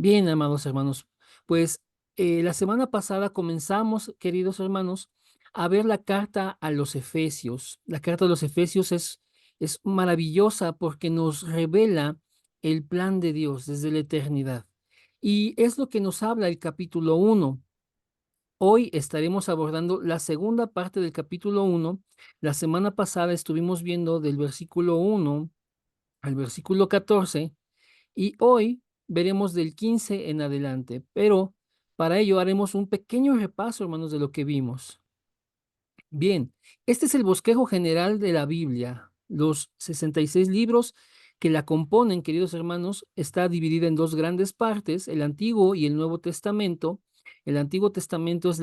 Bien, amados hermanos, pues la semana pasada comenzamos, queridos hermanos, a ver la carta a los Efesios. La carta a los Efesios es maravillosa porque nos revela el plan de Dios desde la eternidad. Y es lo que nos habla el capítulo 1. Hoy estaremos abordando la segunda parte del capítulo 1. La semana pasada estuvimos viendo del versículo 1 al versículo 14 y hoy veremos del 15 en adelante, pero para ello haremos un pequeño repaso, hermanos, de lo que vimos. Bien, este es el bosquejo general de la Biblia. Los 66 libros que la componen, queridos hermanos, está dividida en dos grandes partes, el Antiguo y el Nuevo Testamento. El Antiguo Testamento es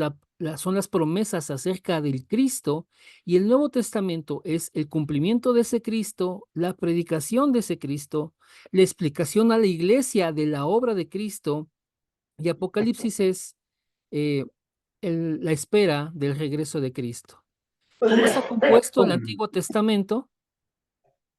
son las promesas acerca del Cristo y el Nuevo Testamento es el cumplimiento de ese Cristo, la predicación de ese Cristo, la explicación a la iglesia de la obra de Cristo y Apocalipsis es eh, la espera del regreso de Cristo. ¿Cómo está compuesto el Antiguo Testamento?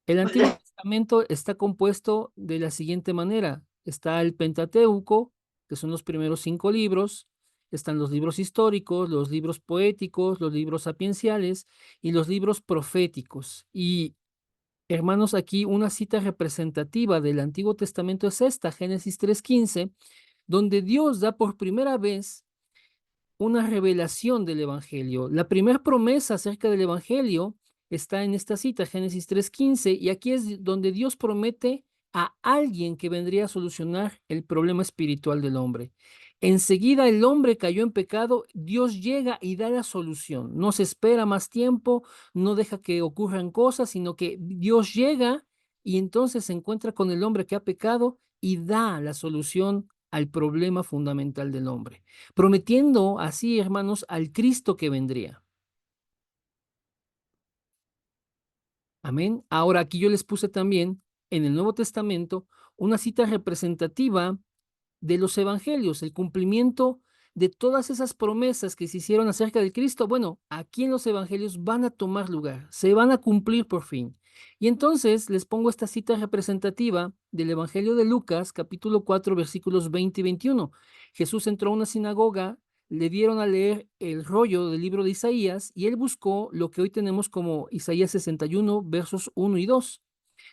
El Antiguo Testamento está compuesto de la siguiente manera. Está el Pentateuco, que son los primeros 5 libros, están los libros históricos, los libros poéticos, los libros sapienciales y los libros proféticos. Y, hermanos, aquí una cita representativa del Antiguo Testamento es esta, Génesis 3:15, donde Dios da por primera vez una revelación del Evangelio. La primera promesa acerca del Evangelio está en esta cita, Génesis 3:15, y aquí es donde Dios promete a alguien que vendría a solucionar el problema espiritual del hombre. Enseguida el hombre cayó en pecado, Dios llega y da la solución. No se espera más tiempo, no deja que ocurran cosas, sino que Dios llega y entonces se encuentra con el hombre que ha pecado y da la solución al problema fundamental del hombre, prometiendo así, hermanos, al Cristo que vendría. Amén. Ahora aquí yo les puse también en el Nuevo Testamento una cita representativa de los evangelios, el cumplimiento de todas esas promesas que se hicieron acerca de Cristo. Bueno, aquí en los evangelios van a tomar lugar, se van a cumplir por fin. Y entonces les pongo esta cita representativa del Evangelio de Lucas, capítulo 4, versículos 20 y 21. Jesús entró a una sinagoga, le dieron a leer el rollo del libro de Isaías y él buscó lo que hoy tenemos como Isaías 61, versos 1 y 2,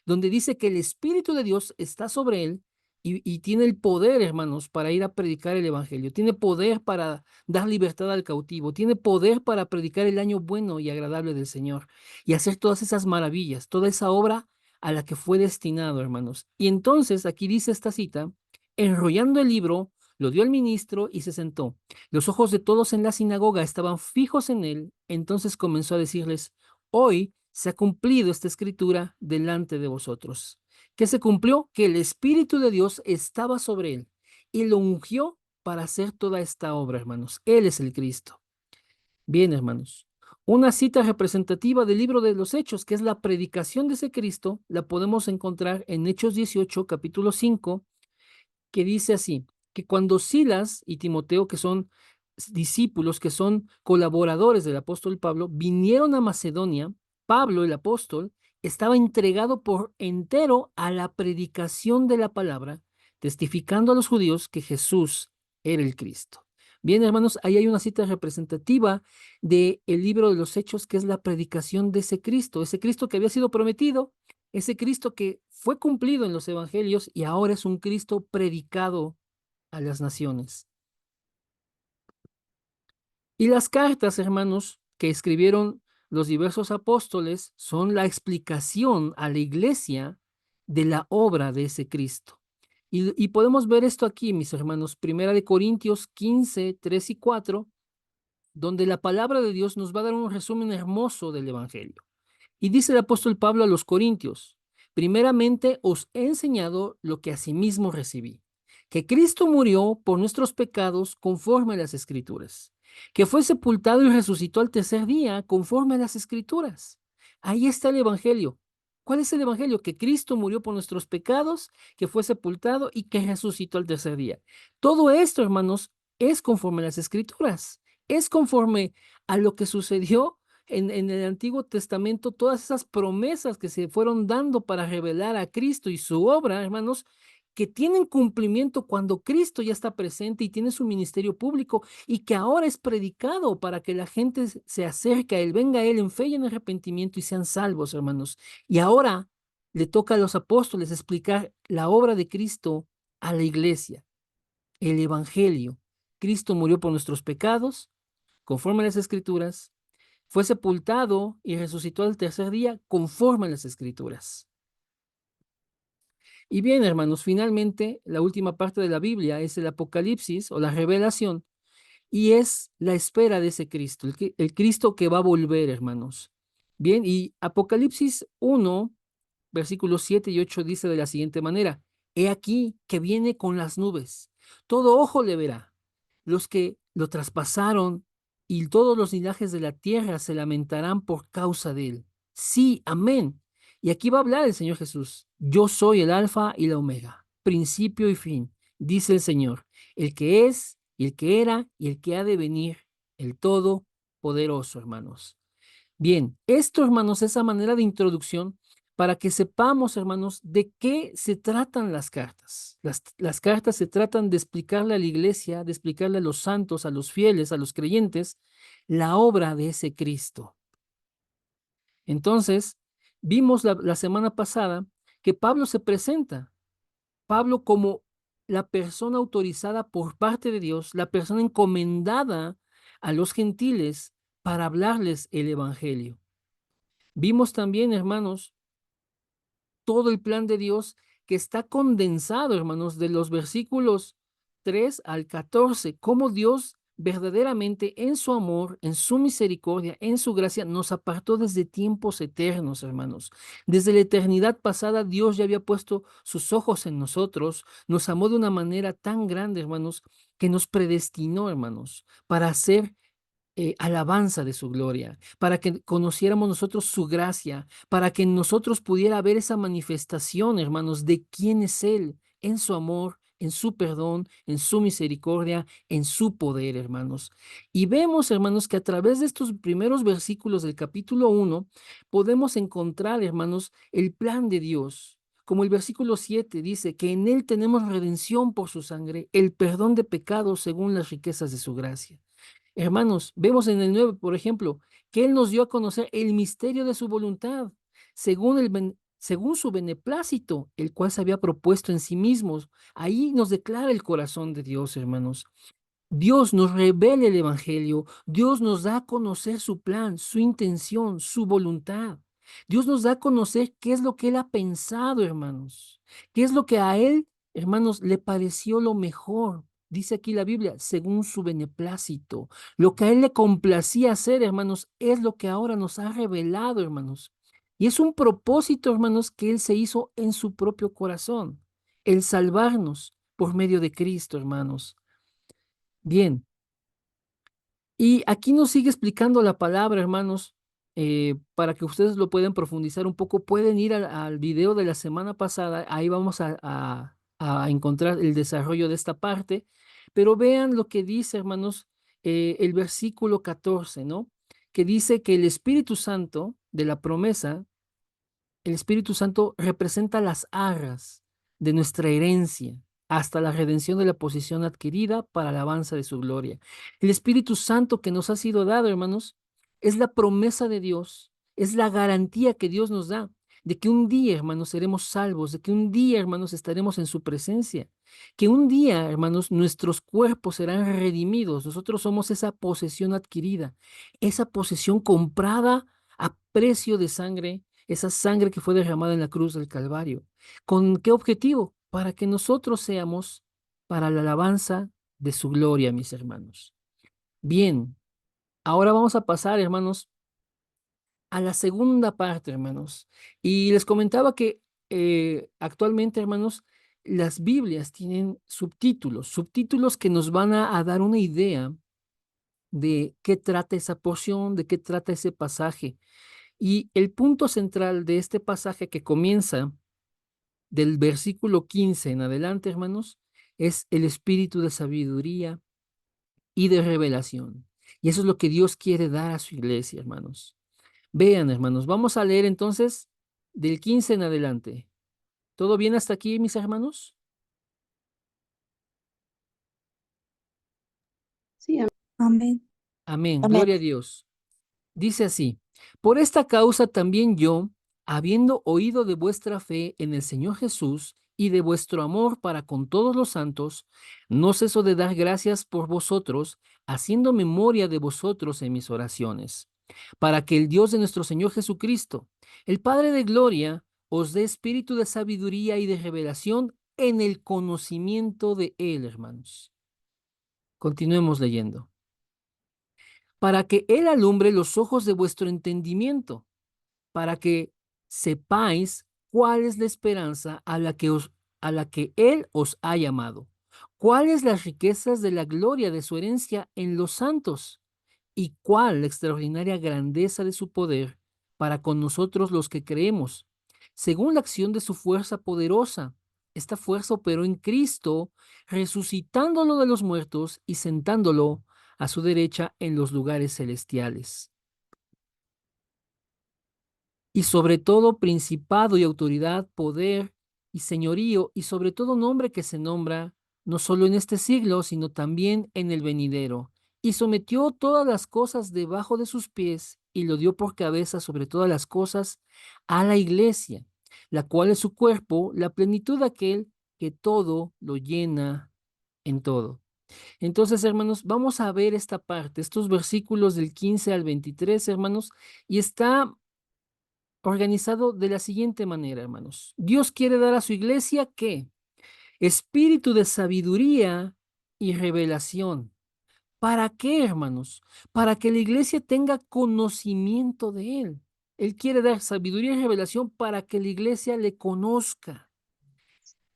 donde dice que el Espíritu de Dios está sobre él y tiene el poder, hermanos, para ir a predicar el Evangelio, tiene poder para dar libertad al cautivo, tiene poder para predicar el año bueno y agradable del Señor y hacer todas esas maravillas, toda esa obra a la que fue destinado, hermanos. Y entonces aquí dice esta cita, enrollando el libro, lo dio al ministro y se sentó. Los ojos de todos en la sinagoga estaban fijos en él, entonces comenzó a decirles, hoy se ha cumplido esta escritura delante de vosotros. ¿Qué se cumplió? Que el Espíritu de Dios estaba sobre él y lo ungió para hacer toda esta obra, hermanos. Él es el Cristo. Bien, hermanos. Una cita representativa del libro de los Hechos, que es la predicación de ese Cristo, la podemos encontrar en Hechos 18, capítulo 5, que dice así, que cuando Silas y Timoteo, que son discípulos, que son colaboradores del apóstol Pablo, vinieron a Macedonia, Pablo, el apóstol, estaba entregado por entero a la predicación de la palabra, testificando a los judíos que Jesús era el Cristo. Bien, hermanos, ahí hay una cita representativa del libro de los Hechos, que es la predicación de ese Cristo que había sido prometido, ese Cristo que fue cumplido en los evangelios y ahora es un Cristo predicado a las naciones. Y las cartas, hermanos, que escribieron los diversos apóstoles son la explicación a la iglesia de la obra de ese Cristo. Y podemos ver esto aquí, mis hermanos, Primera de Corintios 15, 3 y 4, donde la palabra de Dios nos va a dar un resumen hermoso del evangelio. Y dice el apóstol Pablo a los Corintios, primeramente os he enseñado lo que asimismo recibí, que Cristo murió por nuestros pecados conforme a las Escrituras, que fue sepultado y resucitó al tercer día conforme a las Escrituras. Ahí está el Evangelio. ¿Cuál es el Evangelio? Que Cristo murió por nuestros pecados, que fue sepultado y que resucitó al tercer día. Todo esto, hermanos, es conforme a las Escrituras, es conforme a lo que sucedió en el Antiguo Testamento, todas esas promesas que se fueron dando para revelar a Cristo y su obra, hermanos, que tienen cumplimiento cuando Cristo ya está presente y tiene su ministerio público y que ahora es predicado para que la gente se acerque a Él, venga a Él en fe y en arrepentimiento y sean salvos, hermanos. Y ahora le toca a los apóstoles explicar la obra de Cristo a la iglesia, el Evangelio. Cristo murió por nuestros pecados, conforme a las Escrituras, fue sepultado y resucitó al tercer día, conforme a las Escrituras. Y bien, hermanos, finalmente la última parte de la Biblia es el Apocalipsis o la revelación y es la espera de ese Cristo, el Cristo que va a volver, hermanos. Bien, y Apocalipsis 1, versículos 7 y 8 dice de la siguiente manera: He aquí que viene con las nubes, todo ojo le verá, los que lo traspasaron y todos los linajes de la tierra se lamentarán por causa de él. Sí, amén. Y aquí va a hablar el Señor Jesús. Yo soy el alfa y la omega, principio y fin, dice el Señor, el que es, y el que era, y el que ha de venir, el Todopoderoso, hermanos. Bien, esto, hermanos, es a manera de introducción para que sepamos, hermanos, de qué se tratan las cartas. Las cartas se tratan de explicarle a la iglesia, de explicarle a los santos, a los fieles, a los creyentes, la obra de ese Cristo. Entonces, vimos la semana pasada que Pablo se presenta, Pablo como la persona autorizada por parte de Dios, la persona encomendada a los gentiles para hablarles el evangelio. Vimos también, hermanos, todo el plan de Dios que está condensado, hermanos, de los versículos 3 al 14, cómo Dios verdaderamente en su amor, en su misericordia, en su gracia, nos apartó desde tiempos eternos, hermanos. Desde la eternidad pasada, Dios ya había puesto sus ojos en nosotros, nos amó de una manera tan grande, hermanos, que nos predestinó, hermanos, para hacer alabanza de su gloria, para que conociéramos nosotros su gracia, para que en nosotros pudiera haber esa manifestación, hermanos, de quién es Él en su amor, en su perdón, en su misericordia, en su poder, hermanos. Y vemos, hermanos, que a través de estos primeros versículos del capítulo 1 podemos encontrar, hermanos, el plan de Dios. Como el versículo 7 dice que en Él tenemos redención por su sangre, el perdón de pecados según las riquezas de su gracia. Hermanos, vemos en el 9, por ejemplo, que Él nos dio a conocer el misterio de su voluntad, según su beneplácito, el cual se había propuesto en sí mismos. Ahí nos declara el corazón de Dios, hermanos. Dios nos revela el Evangelio, Dios nos da a conocer su plan, su intención, su voluntad. Dios nos da a conocer qué es lo que Él ha pensado, hermanos, qué es lo que a Él, hermanos, le pareció lo mejor. Dice aquí la Biblia, según su beneplácito. Lo que a Él le complacía hacer, hermanos, es lo que ahora nos ha revelado, hermanos. Y es un propósito, hermanos, que Él se hizo en su propio corazón, el salvarnos por medio de Cristo, hermanos. Bien, y aquí nos sigue explicando la palabra, hermanos, para que ustedes lo puedan profundizar un poco. Pueden ir al video de la semana pasada, ahí vamos a encontrar el desarrollo de esta parte, pero vean lo que dice, hermanos, el versículo 14, ¿no? Que dice que el Espíritu Santo de la promesa, el Espíritu Santo representa las arras de nuestra herencia hasta la redención de la posición adquirida para alabanza de su gloria. El Espíritu Santo que nos ha sido dado, hermanos, es la promesa de Dios, es la garantía que Dios nos da de que un día, hermanos, seremos salvos, de que un día, hermanos, estaremos en su presencia, que un día, hermanos, nuestros cuerpos serán redimidos. Nosotros somos esa posesión adquirida, esa posesión comprada a precio de sangre, esa sangre que fue derramada en la cruz del Calvario. ¿Con qué objetivo? Para que nosotros seamos para la alabanza de su gloria, mis hermanos. Bien, ahora vamos a pasar, hermanos, a la segunda parte, hermanos. Y les comentaba que actualmente, hermanos, las Biblias tienen subtítulos, subtítulos que nos van a dar una idea de qué trata esa porción, de qué trata ese pasaje. Y el punto central de este pasaje que comienza del versículo 15 en adelante, hermanos, es el espíritu de sabiduría y de revelación. Y eso es lo que Dios quiere dar a su iglesia, hermanos. Vean, hermanos, vamos a leer entonces del 15 en adelante. ¿Todo bien hasta aquí, mis hermanos? Sí, Amén. Amén. Amén. Gloria a Dios. Dice así, por esta causa también yo, habiendo oído de vuestra fe en el Señor Jesús y de vuestro amor para con todos los santos, no ceso de dar gracias por vosotros, haciendo memoria de vosotros en mis oraciones, para que el Dios de nuestro Señor Jesucristo, el Padre de gloria, os dé espíritu de sabiduría y de revelación en el conocimiento de Él, hermanos. Continuemos leyendo. Para que Él alumbre los ojos de vuestro entendimiento, para que sepáis cuál es la esperanza a la que Él os ha llamado, cuáles las riquezas de la gloria de su herencia en los santos, y cuál la extraordinaria grandeza de su poder para con nosotros los que creemos, según la acción de su fuerza poderosa. Esta fuerza operó en Cristo, resucitándolo de los muertos y sentándolo a su derecha en los lugares celestiales, y sobre todo principado y autoridad, poder y señorío, y sobre todo nombre que se nombra, no solo en este siglo, sino también en el venidero. Y sometió todas las cosas debajo de sus pies, y lo dio por cabeza sobre todas las cosas a la iglesia, la cual es su cuerpo, la plenitud de aquel que todo lo llena en todo. Entonces, hermanos, vamos a ver esta parte, estos versículos del 15 al 23, hermanos, y está organizado de la siguiente manera, hermanos. Dios quiere dar a su iglesia ¿qué? Espíritu de sabiduría y revelación. ¿Para qué, hermanos? Para que la iglesia tenga conocimiento de Él. Él quiere dar sabiduría y revelación para que la iglesia le conozca.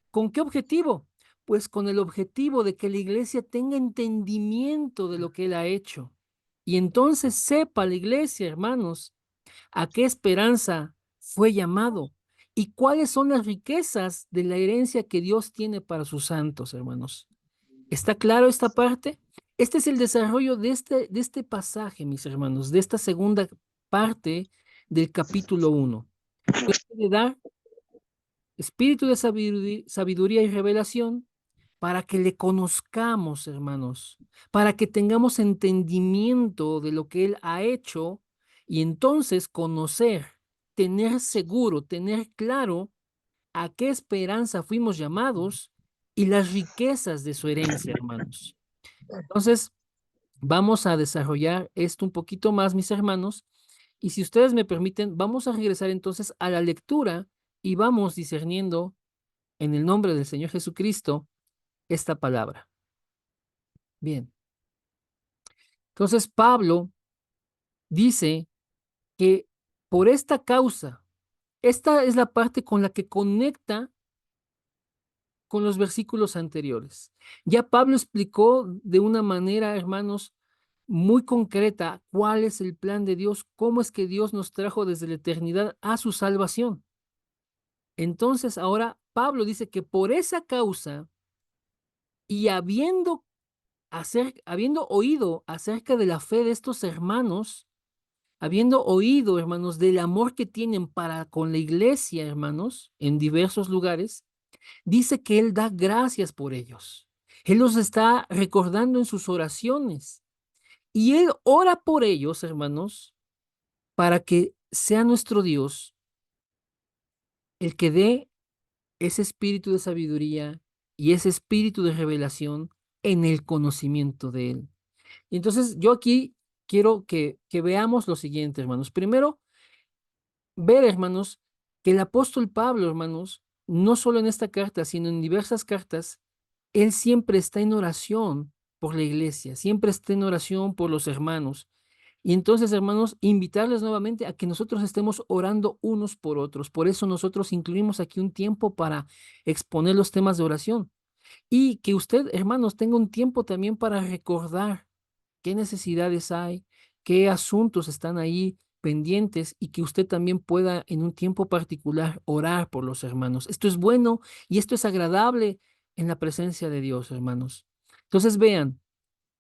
¿Con qué objetivo? Pues con el objetivo de que la iglesia tenga entendimiento de lo que Él ha hecho. Y entonces sepa la iglesia, hermanos, a qué esperanza fue llamado y cuáles son las riquezas de la herencia que Dios tiene para sus santos, hermanos. ¿Está claro esta parte? Este es el desarrollo de este pasaje, mis hermanos, de esta segunda parte del capítulo 1. Dios quiere dar espíritu de sabiduría y revelación para que le conozcamos, hermanos, para que tengamos entendimiento de lo que Él ha hecho y entonces conocer, tener seguro, tener claro a qué esperanza fuimos llamados y las riquezas de su herencia, hermanos. Entonces, vamos a desarrollar esto un poquito más, mis hermanos, y si ustedes me permiten, vamos a regresar entonces a la lectura y vamos discerniendo en el nombre del Señor Jesucristo esta palabra. Bien, entonces Pablo dice que por esta causa, esta es la parte con la que conecta con los versículos anteriores. Ya Pablo explicó de una manera, hermanos, muy concreta cuál es el plan de Dios, cómo es que Dios nos trajo desde la eternidad a su salvación. Entonces ahora Pablo dice que por esa causa y habiendo oído acerca de la fe de estos hermanos, habiendo oído, hermanos, del amor que tienen para con la iglesia, hermanos, en diversos lugares, dice que Él da gracias por ellos. Él los está recordando en sus oraciones. Y Él ora por ellos, hermanos, para que sea nuestro Dios el que dé ese espíritu de sabiduría y ese espíritu de revelación en el conocimiento de Él. Y entonces yo aquí quiero que veamos lo siguiente, hermanos. Primero, ver, hermanos, que el apóstol Pablo, hermanos, no solo en esta carta, sino en diversas cartas, él siempre está en oración por la iglesia, siempre está en oración por los hermanos. Y entonces, hermanos, invitarles nuevamente a que nosotros estemos orando unos por otros. Por eso nosotros incluimos aquí un tiempo para exponer los temas de oración. Y que usted, hermanos, tenga un tiempo también para recordar qué necesidades hay, qué asuntos están ahí pendientes y que usted también pueda en un tiempo particular orar por los hermanos. Esto es bueno y esto es agradable en la presencia de Dios, hermanos. Entonces vean,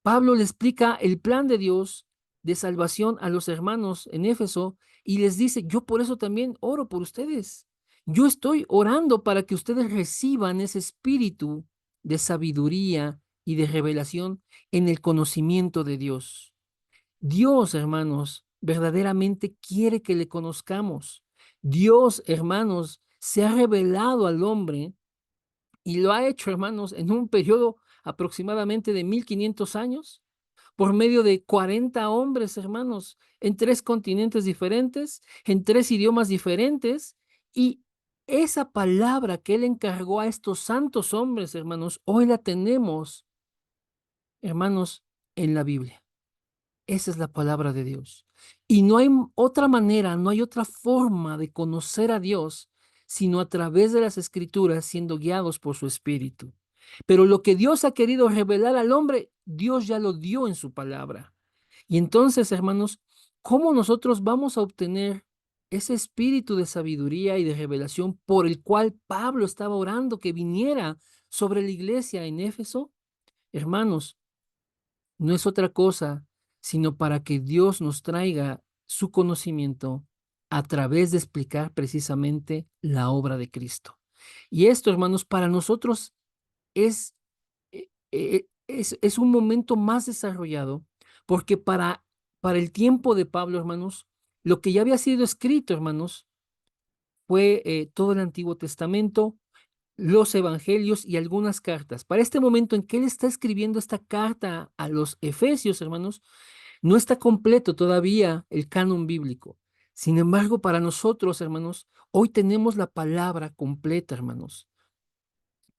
Pablo le explica el plan de Dios de salvación a los hermanos en Éfeso y les dice, yo por eso también oro por ustedes. Yo estoy orando para que ustedes reciban ese espíritu de sabiduría y de revelación en el conocimiento de Dios. Dios, hermanos, verdaderamente quiere que le conozcamos. Dios, hermanos, se ha revelado al hombre y lo ha hecho, hermanos, en un periodo aproximadamente de 1500 años, por medio de 40 hombres, hermanos, en 3 continentes diferentes, en 3 idiomas diferentes. Y esa palabra que Él encargó a estos santos hombres, hermanos, hoy la tenemos, hermanos, en la Biblia. Esa es la palabra de Dios. Y no hay otra manera, no hay otra forma de conocer a Dios sino a través de las Escrituras, siendo guiados por su Espíritu. Pero lo que Dios ha querido revelar al hombre, Dios ya lo dio en su palabra. Y entonces, hermanos, ¿cómo nosotros vamos a obtener ese espíritu de sabiduría y de revelación por el cual Pablo estaba orando que viniera sobre la iglesia en Éfeso? Hermanos, no es otra cosa sino para que Dios nos traiga su conocimiento a través de explicar precisamente la obra de Cristo. Y esto, hermanos, para nosotros es, es un momento más desarrollado, porque para el tiempo de Pablo, hermanos, lo que ya había sido escrito, hermanos, fue todo el Antiguo Testamento, los evangelios y algunas cartas. Para este momento en que él está escribiendo esta carta a los Efesios, hermanos, no está completo todavía el canon bíblico. Sin embargo, para nosotros, hermanos, hoy tenemos la palabra completa, hermanos.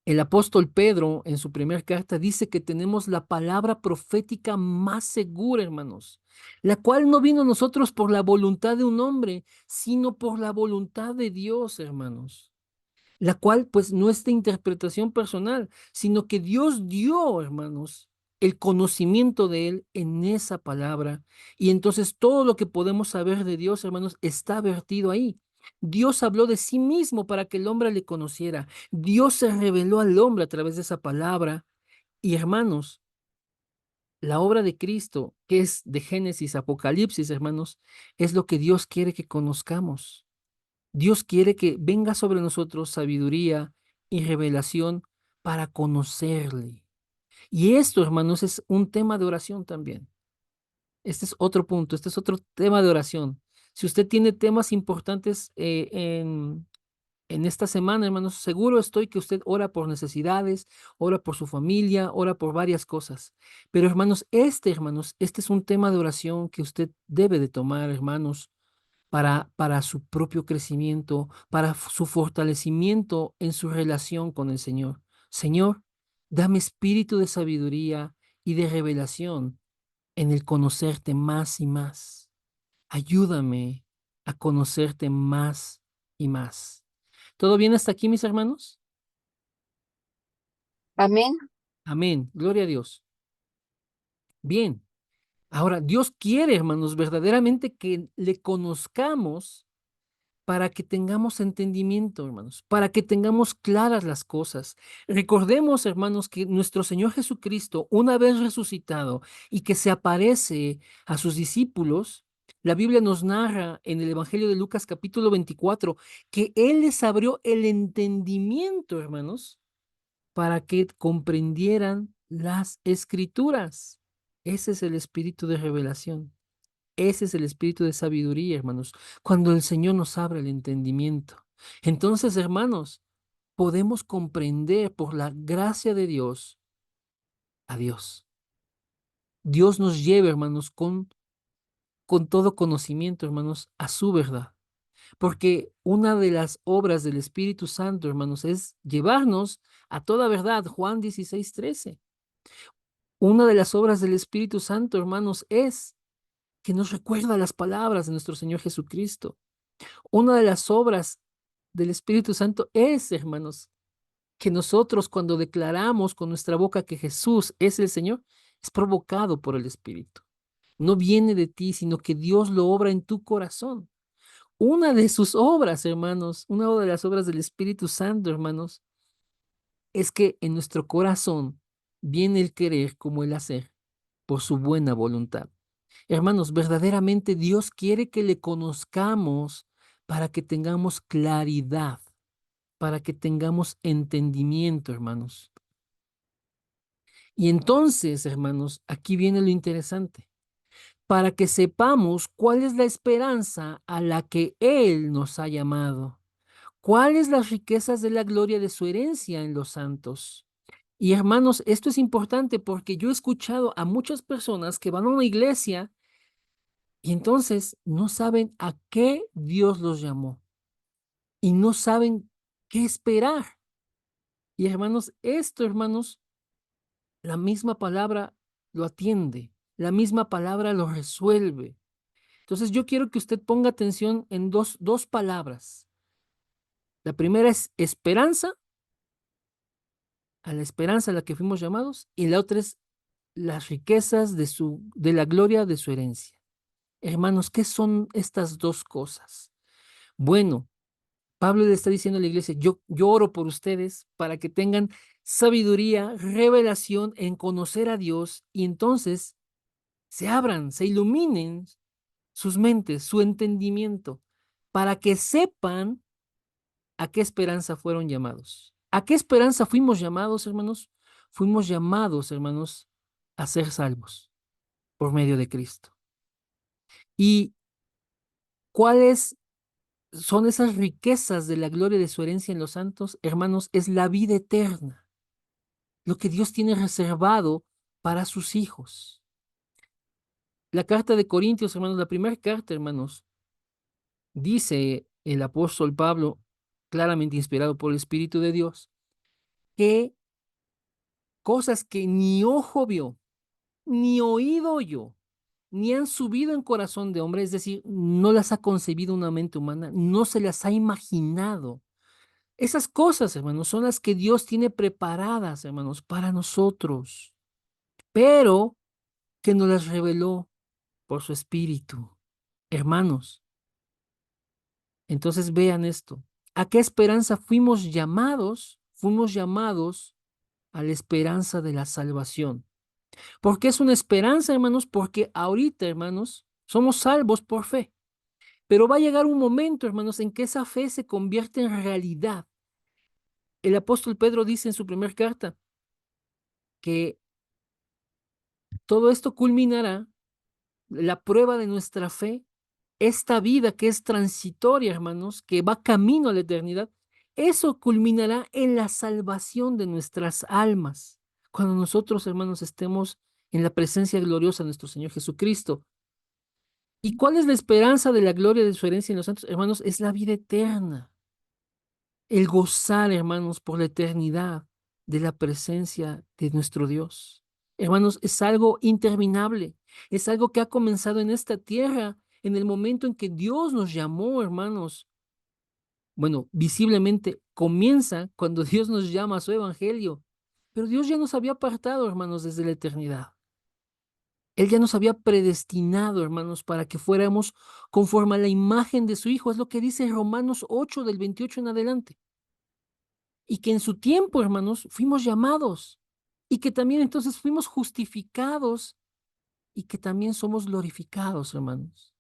El apóstol Pedro, en su primera carta, dice que tenemos la palabra profética más segura, hermanos, la cual no vino a nosotros por la voluntad de un hombre, sino por la voluntad de Dios, hermanos, la cual pues no es de interpretación personal, sino que Dios dio, hermanos, el conocimiento de Él en esa palabra. Y entonces todo lo que podemos saber de Dios, hermanos, está vertido ahí. Dios habló de sí mismo para que el hombre le conociera. Dios se reveló al hombre a través de esa palabra. Y hermanos, la obra de Cristo, que es de Génesis, Apocalipsis, hermanos, es lo que Dios quiere que conozcamos. Dios quiere que venga sobre nosotros sabiduría y revelación para conocerle. Y esto, hermanos, es un tema de oración también. Este es otro punto, este es otro tema de oración. Si usted tiene temas importantes en esta semana, hermanos, seguro estoy que usted ora por necesidades, ora por su familia, ora por varias cosas. Pero, hermanos, este es un tema de oración que usted debe de tomar, hermanos, para su propio crecimiento, para su fortalecimiento en su relación con el Señor. Señor, dame espíritu de sabiduría y de revelación en el conocerte más y más. Ayúdame a conocerte más y más. ¿Todo bien hasta aquí, mis hermanos? Amén. Amén. Gloria a Dios. Bien. Ahora, Dios quiere, hermanos, verdaderamente que le conozcamos para que tengamos entendimiento, hermanos, para que tengamos claras las cosas. Recordemos, hermanos, que nuestro Señor Jesucristo, una vez resucitado y que se aparece a sus discípulos, la Biblia nos narra en el Evangelio de Lucas capítulo 24 que Él les abrió el entendimiento, hermanos, para que comprendieran las escrituras. Ese es el espíritu de revelación. Ese es el espíritu de sabiduría, hermanos, cuando el Señor nos abre el entendimiento. Entonces, hermanos, podemos comprender por la gracia de Dios a Dios. Dios nos lleva, hermanos, con todo conocimiento, hermanos, a su verdad. Porque una de las obras del Espíritu Santo, hermanos, es llevarnos a toda verdad. Juan 16:13. Una de las obras del Espíritu Santo, hermanos, es que nos recuerda las palabras de nuestro Señor Jesucristo. Una de las obras del Espíritu Santo es, hermanos, que nosotros cuando declaramos con nuestra boca que Jesús es el Señor, es provocado por el Espíritu. No viene de ti, sino que Dios lo obra en tu corazón. Una de sus obras, hermanos, una de las obras del Espíritu Santo, hermanos, es que en nuestro corazón viene el querer como el hacer por su buena voluntad. Hermanos, verdaderamente Dios quiere que le conozcamos para que tengamos claridad, para que tengamos entendimiento, hermanos. Y entonces, hermanos, aquí viene lo interesante, para que sepamos cuál es la esperanza a la que Él nos ha llamado, cuáles las riquezas de la gloria de su herencia en los santos. Y hermanos, esto es importante porque yo he escuchado a muchas personas que van a una iglesia y entonces no saben a qué Dios los llamó y no saben qué esperar. Y hermanos, esto, hermanos, la misma palabra lo atiende, la misma palabra lo resuelve. Entonces yo quiero que usted ponga atención en dos palabras. La primera es esperanza, a la esperanza a la que fuimos llamados, y la otra es las riquezas de la gloria de su herencia. Hermanos, ¿qué son estas dos cosas? Bueno, Pablo le está diciendo a la iglesia, yo oro por ustedes para que tengan sabiduría, revelación en conocer a Dios y entonces se abran, se iluminen sus mentes, su entendimiento, para que sepan a qué esperanza fueron llamados. ¿A qué esperanza fuimos llamados, hermanos? Fuimos llamados, hermanos, a ser salvos por medio de Cristo. ¿Y cuáles son esas riquezas de la gloria de su herencia en los santos? Hermanos, es la vida eterna, lo que Dios tiene reservado para sus hijos. La carta de Corintios, hermanos, la primera carta, hermanos, dice el apóstol Pablo, claramente inspirado por el Espíritu de Dios, que cosas que ni ojo vio, ni oído oyó, ni han subido en corazón de hombre, es decir, no las ha concebido una mente humana, no se las ha imaginado. Esas cosas, hermanos, son las que Dios tiene preparadas, hermanos, para nosotros, pero que nos las reveló por su Espíritu. Hermanos, entonces vean esto. ¿A qué esperanza fuimos llamados? Fuimos llamados a la esperanza de la salvación. ¿Por qué es una esperanza, hermanos? Porque ahorita, hermanos, somos salvos por fe. Pero va a llegar un momento, hermanos, en que esa fe se convierte en realidad. El apóstol Pedro dice en su primera carta que todo esto culminará, la prueba de nuestra fe, esta vida que es transitoria, hermanos, que va camino a la eternidad, eso culminará en la salvación de nuestras almas. Cuando nosotros, hermanos, estemos en la presencia gloriosa de nuestro Señor Jesucristo. ¿Y cuál es la esperanza de la gloria de su herencia en los santos? Hermanos, es la vida eterna. El gozar, hermanos, por la eternidad de la presencia de nuestro Dios. Hermanos, es algo interminable. Es algo que ha comenzado en esta tierra en el momento en que Dios nos llamó, hermanos. Bueno, visiblemente comienza cuando Dios nos llama a su evangelio. Pero Dios ya nos había apartado, hermanos, desde la eternidad. Él ya nos había predestinado, hermanos, para que fuéramos conforme a la imagen de su Hijo. Es lo que dice Romanos 8, del 28 en adelante. Y que en su tiempo, hermanos, fuimos llamados. Y que también entonces fuimos justificados. Y que también somos glorificados, hermanos.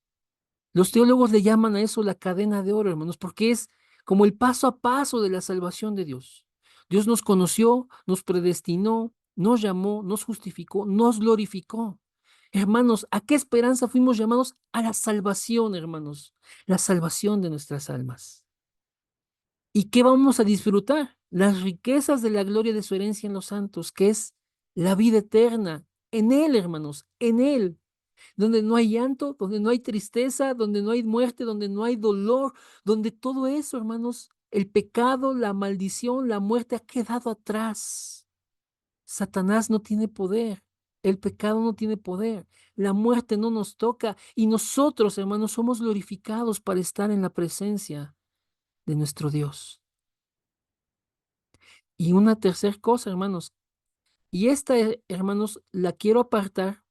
Los teólogos le llaman a eso la cadena de oro, hermanos, porque es como el paso a paso de la salvación de Dios. Dios nos conoció, nos predestinó, nos llamó, nos justificó, nos glorificó. Hermanos, ¿a qué esperanza fuimos llamados? A la salvación, hermanos, la salvación de nuestras almas. ¿Y qué vamos a disfrutar? Las riquezas de la gloria de su herencia en los santos, que es la vida eterna. En Él, hermanos, en Él, donde no hay llanto, donde no hay tristeza, donde no hay muerte, donde no hay dolor, donde todo eso, hermanos, el pecado, la maldición, la muerte ha quedado atrás. Satanás no tiene poder, el pecado no tiene poder, la muerte no nos toca y nosotros, hermanos, somos glorificados para estar en la presencia de nuestro Dios. Y una tercera cosa, hermanos, y esta, hermanos, la quiero apartar,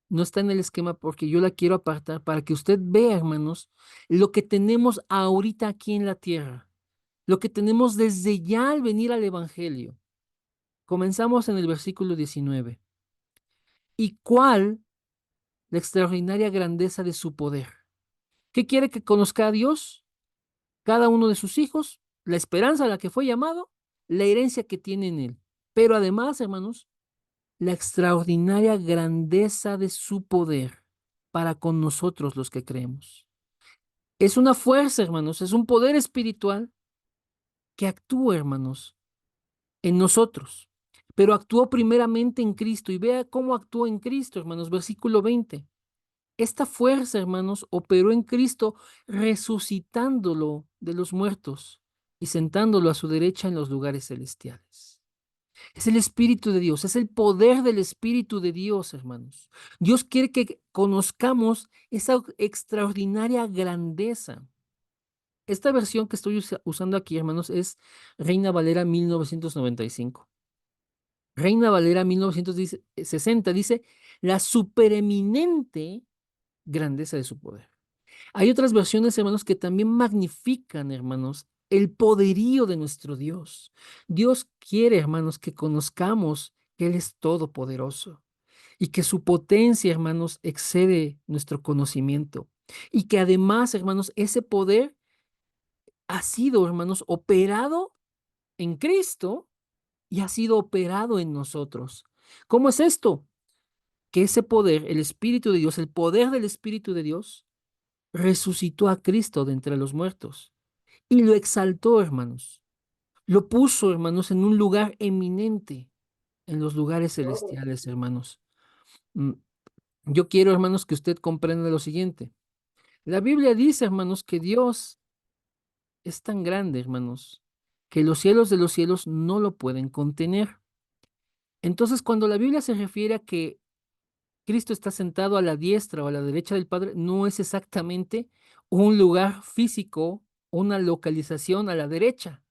no está en el esquema porque yo la quiero apartar para que usted vea, hermanos, lo que tenemos ahorita aquí en la tierra, lo que tenemos desde ya al venir al Evangelio. Comenzamos en el versículo 19. ¿Y cuál la extraordinaria grandeza de su poder? ¿Qué quiere que conozca a Dios? Cada uno de sus hijos, la esperanza a la que fue llamado, la herencia que tiene en él. Pero además, hermanos, la extraordinaria grandeza de su poder para con nosotros los que creemos. Es una fuerza, hermanos, es un poder espiritual que actúa, hermanos, en nosotros, pero actuó primeramente en Cristo. Y vea cómo actuó en Cristo, hermanos, versículo 20. Esta fuerza, hermanos, operó en Cristo resucitándolo de los muertos y sentándolo a su derecha en los lugares celestiales. Es el Espíritu de Dios, es el poder del Espíritu de Dios, hermanos. Dios quiere que conozcamos esa extraordinaria grandeza. Esta versión que estoy usando aquí, hermanos, es Reina Valera 1995. Reina Valera 1960 dice, la supereminente grandeza de su poder. Hay otras versiones, hermanos, que también magnifican, hermanos, el poderío de nuestro Dios. Dios quiere, hermanos, que conozcamos que Él es todopoderoso y que su potencia, hermanos, excede nuestro conocimiento. Y que además, hermanos, ese poder ha sido, hermanos, operado en Cristo y ha sido operado en nosotros. ¿Cómo es esto? Que ese poder, el Espíritu de Dios, el poder del Espíritu de Dios, resucitó a Cristo de entre los muertos y lo exaltó, hermanos. Lo puso, hermanos, en un lugar eminente, en los lugares celestiales, hermanos. Mm, Yo quiero, hermanos, que usted comprenda lo siguiente. La Biblia dice, hermanos, que Dios es tan grande, hermanos, que los cielos de los cielos no lo pueden contener. Entonces, cuando la Biblia se refiere a que Cristo está sentado a la diestra o a la derecha del Padre, no es exactamente un lugar físico, una localización a la derecha,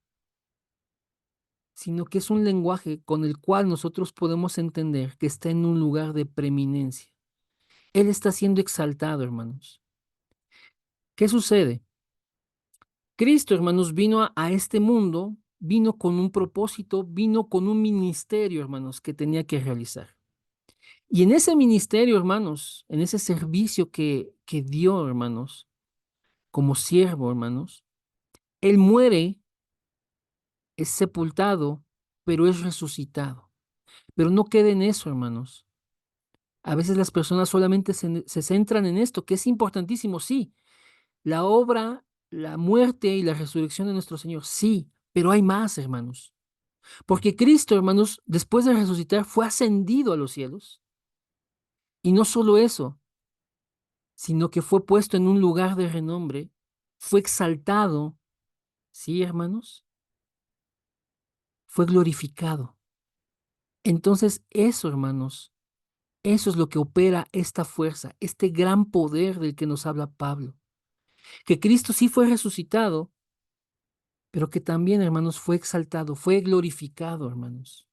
sino que es un lenguaje con el cual nosotros podemos entender que está en un lugar de preeminencia. Él está siendo exaltado, hermanos. ¿Qué sucede? Cristo, hermanos, vino a este mundo, vino con un propósito, vino con un ministerio, hermanos, que tenía que realizar. Y en ese ministerio, hermanos, en ese servicio que dio, hermanos, como siervo, hermanos, Él muere, es sepultado, pero es resucitado. Pero no queda en eso, hermanos. A veces las personas solamente se centran en esto, que es importantísimo, sí. La obra, la muerte y la resurrección de nuestro Señor, sí, pero hay más, hermanos. Porque Cristo, hermanos, después de resucitar, fue ascendido a los cielos. Y no solo eso, sino que fue puesto en un lugar de renombre, fue exaltado, sí, hermanos, fue glorificado. Entonces, eso, hermanos, eso es lo que opera esta fuerza, este gran poder del que nos habla Pablo. Que Cristo sí fue resucitado, pero que también, hermanos, fue exaltado, fue glorificado, hermanos.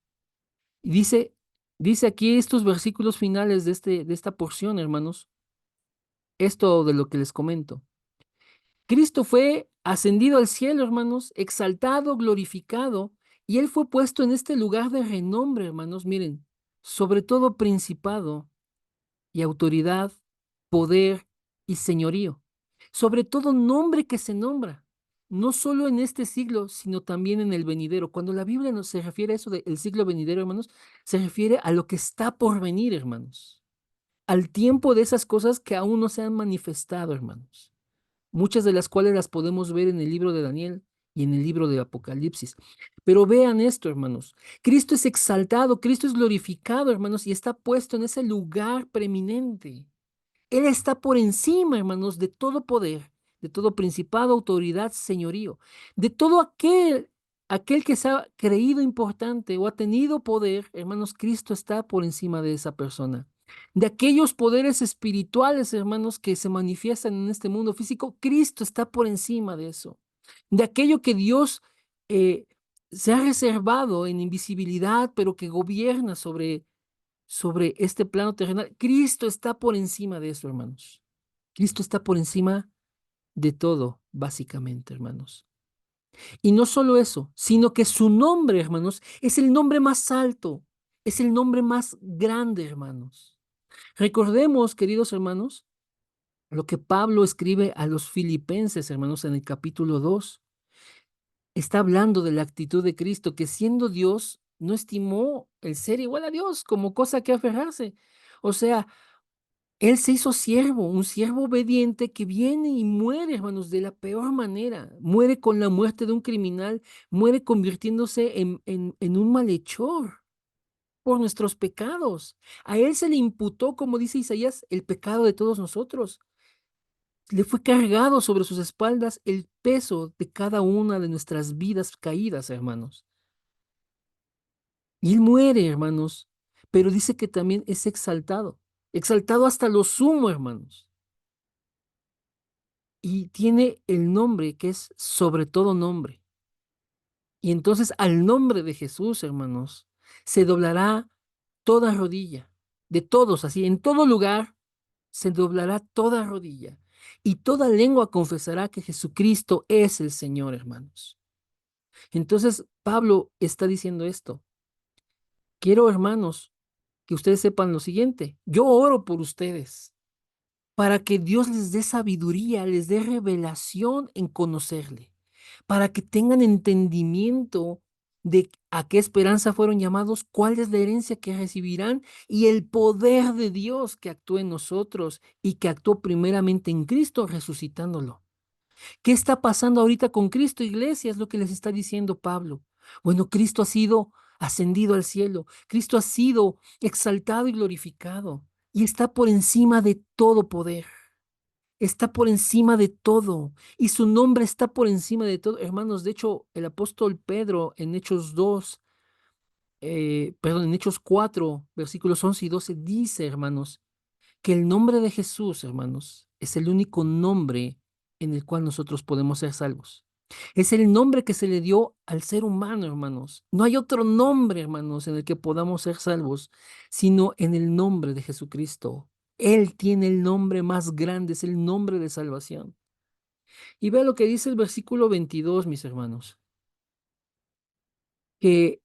Y dice aquí estos versículos finales de esta porción, hermanos, esto de lo que les comento. Cristo fue ascendido al cielo, hermanos, exaltado, glorificado, y Él fue puesto en este lugar de renombre, hermanos, miren, sobre todo principado y autoridad, poder y señorío, sobre todo nombre que se nombra, no solo en este siglo, sino también en el venidero. Cuando la Biblia nos se refiere a eso del siglo venidero, hermanos, se refiere a lo que está por venir, hermanos, al tiempo de esas cosas que aún no se han manifestado, hermanos, muchas de las cuales las podemos ver en el libro de Daniel y en el libro de Apocalipsis. Pero vean esto, hermanos. Cristo es exaltado, Cristo es glorificado, hermanos, y está puesto en ese lugar preeminente. Él está por encima, hermanos, de todo poder, de todo principado, autoridad, señorío, de todo aquel que se ha creído importante o ha tenido poder, hermanos, Cristo está por encima de esa persona. De aquellos poderes espirituales, hermanos, que se manifiestan en este mundo físico, Cristo está por encima de eso. De aquello que Dios eh, se ha reservado en invisibilidad, pero que gobierna sobre este plano terrenal. Cristo está por encima de eso, hermanos. Cristo está por encima de todo, básicamente, hermanos. Y no solo eso, sino que su nombre, hermanos, es el nombre más alto, es el nombre más grande, hermanos. Recordemos, queridos hermanos, lo que Pablo escribe a los filipenses, hermanos, en el capítulo 2. Está hablando de la actitud de Cristo, que siendo Dios, no estimó el ser igual a Dios como cosa que aferrarse. O sea, él se hizo siervo, un siervo obediente que viene y muere, hermanos, de la peor manera. Muere con la muerte de un criminal, muere convirtiéndose en un malhechor por nuestros pecados. A él se le imputó, como dice Isaías, el pecado de todos nosotros. Le fue cargado sobre sus espaldas el peso de cada una de nuestras vidas caídas, hermanos. Y él muere, hermanos, pero dice que también es exaltado, exaltado hasta lo sumo, hermanos. Y tiene el nombre que es sobre todo nombre. Y entonces al nombre de Jesús, hermanos, se doblará toda rodilla, de todos, así, en todo lugar se doblará toda rodilla y toda lengua confesará que Jesucristo es el Señor, hermanos. Entonces Pablo está diciendo esto. Quiero, hermanos, que ustedes sepan lo siguiente. Yo oro por ustedes para que Dios les dé sabiduría, les dé revelación en conocerle, para que tengan entendimiento de a qué esperanza fueron llamados, cuál es la herencia que recibirán y el poder de Dios que actúa en nosotros y que actuó primeramente en Cristo resucitándolo. ¿Qué está pasando ahorita con Cristo, iglesia? Es lo que les está diciendo Pablo. Bueno, Cristo ha sido ascendido al cielo, Cristo ha sido exaltado y glorificado y está por encima de todo poder, está por encima de todo y su nombre está por encima de todo. Hermanos, de hecho, el apóstol Pedro en Hechos 2, perdón, en Hechos 4, versículos 11 y 12 dice, hermanos, que el nombre de Jesús, hermanos, es el único nombre en el cual nosotros podemos ser salvos. Es el nombre que se le dio al ser humano, hermanos. No hay otro nombre, hermanos, en el que podamos ser salvos, sino en el nombre de Jesucristo. Él tiene el nombre más grande, es el nombre de salvación. Y vea lo que dice el versículo 22, mis hermanos, que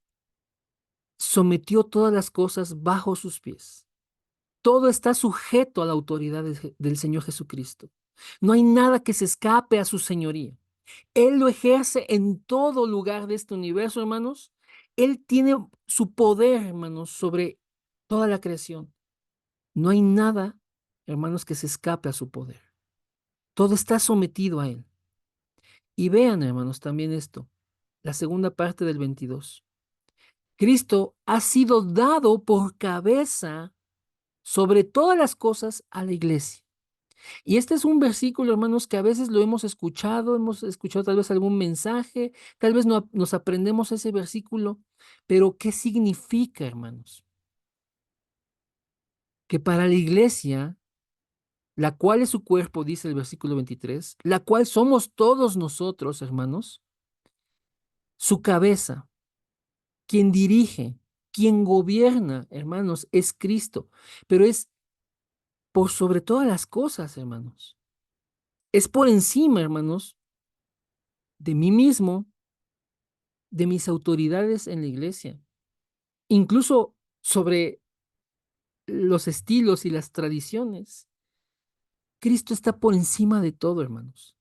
sometió todas las cosas bajo sus pies. Todo está sujeto a la autoridad del Señor Jesucristo. No hay nada que se escape a su señoría. Él lo ejerce en todo lugar de este universo, hermanos. Él tiene su poder, hermanos, sobre toda la creación. No hay nada, hermanos, que se escape a su poder. Todo está sometido a Él. Y vean, hermanos, también esto, la segunda parte del 22. Cristo ha sido dado por cabeza sobre todas las cosas a la iglesia. Y este es un versículo, hermanos, que a veces lo hemos escuchado tal vez algún mensaje, tal vez no, nos aprendemos ese versículo, pero ¿qué significa, hermanos? Que para la iglesia, la cual es su cuerpo, dice el versículo 23, la cual somos todos nosotros, hermanos, su cabeza, quien dirige, quien gobierna, hermanos, es Cristo, pero es por sobre todas las cosas, hermanos. Es por encima, hermanos, de mí mismo, de mis autoridades en la iglesia, incluso sobre los estilos y las tradiciones. Cristo está por encima de todo, hermanos.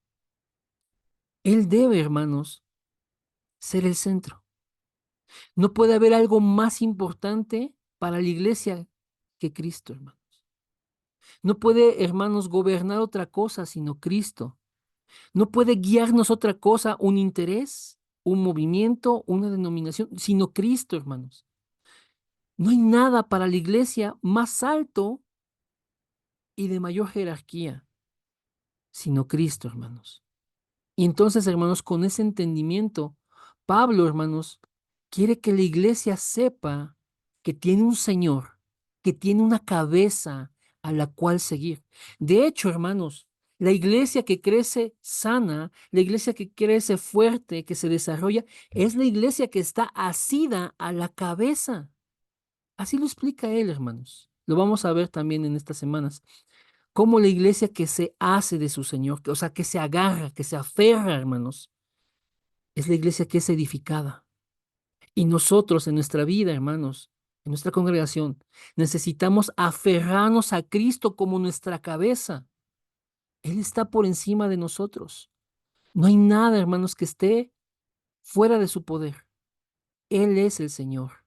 Él debe, hermanos, ser el centro. No puede haber algo más importante para la iglesia que Cristo, hermanos. No puede, hermanos, gobernar otra cosa sino Cristo. No puede guiarnos otra cosa, un interés, un movimiento, una denominación, sino Cristo, hermanos. No hay nada para la iglesia más alto y de mayor jerarquía, sino Cristo, hermanos. Y entonces, hermanos, con ese entendimiento, Pablo, hermanos, quiere que la iglesia sepa que tiene un Señor, que tiene una cabeza a la cual seguir. De hecho, hermanos, la iglesia que crece sana, la iglesia que crece fuerte, que se desarrolla, es la iglesia que está asida a la cabeza. Así lo explica él, hermanos. Lo vamos a ver también en estas semanas. Como la iglesia que se hace de su Señor, o sea, que se agarra, que se aferra, hermanos, es la iglesia que es edificada. Y nosotros en nuestra vida, hermanos, en nuestra congregación, necesitamos aferrarnos a Cristo como nuestra cabeza. Él está por encima de nosotros. No hay nada, hermanos, que esté fuera de su poder. Él es el Señor.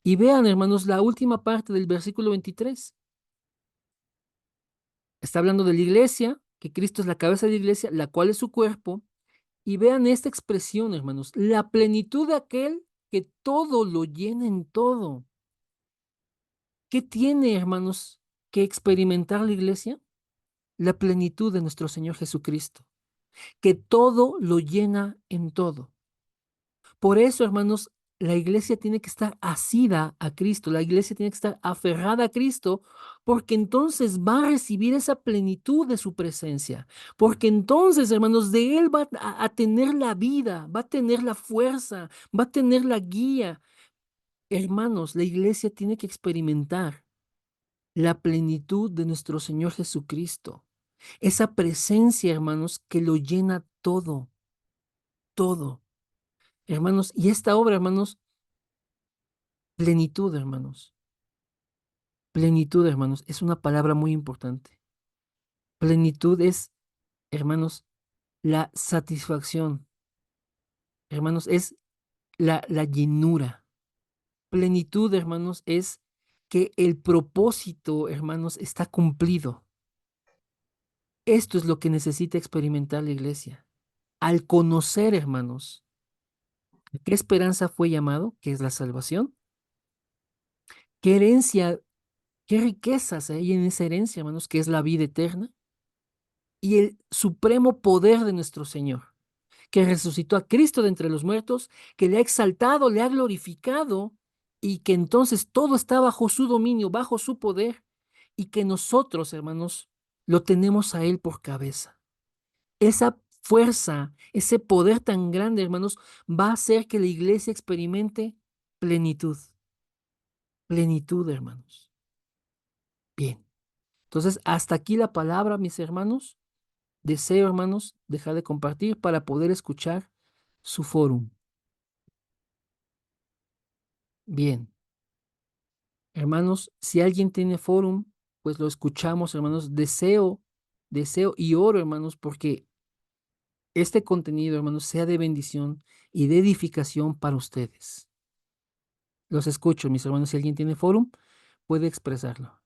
Y vean, hermanos, la última parte del versículo 23. Está hablando de la iglesia, que Cristo es la cabeza de la iglesia, la cual es su cuerpo. Y vean esta expresión, hermanos, la plenitud de aquel que todo lo llena en todo. ¿Qué tiene, hermanos, que experimentar la iglesia? La plenitud de nuestro Señor Jesucristo, que todo lo llena en todo. Por eso, hermanos, la iglesia tiene que estar asida a Cristo, la iglesia tiene que estar aferrada a Cristo, porque entonces va a recibir esa plenitud de su presencia, porque entonces, hermanos, de Él va a tener la vida, va a tener la fuerza, va a tener la guía. Hermanos, la iglesia tiene que experimentar la plenitud de nuestro Señor Jesucristo, esa presencia, hermanos, que lo llena todo, todo. Hermanos, y esta obra, hermanos, plenitud, hermanos. Plenitud, hermanos, es una palabra muy importante. Plenitud es, hermanos, la satisfacción. Hermanos, es la llenura. Plenitud, hermanos, es que el propósito, hermanos, está cumplido. Esto es lo que necesita experimentar la iglesia. Al conocer, hermanos, ¿a qué esperanza fue llamado? Que es la salvación. ¿Qué herencia, qué riquezas hay en esa herencia, hermanos? Que es la vida eterna y el supremo poder de nuestro Señor, que resucitó a Cristo de entre los muertos, que le ha exaltado, le ha glorificado y que entonces todo está bajo su dominio, bajo su poder y que nosotros, hermanos, lo tenemos a Él por cabeza. Esa fuerza, ese poder tan grande, hermanos, va a hacer que la iglesia experimente plenitud, plenitud, hermanos. Bien, entonces hasta aquí la palabra, mis hermanos. Deseo, hermanos, dejar de compartir para poder escuchar su fórum. Bien, hermanos, si alguien tiene fórum, pues lo escuchamos, hermanos. Deseo y oro, hermanos, porque este contenido, hermanos, sea de bendición y de edificación para ustedes. Los escucho, mis hermanos. Si alguien tiene fórum, puede expresarlo.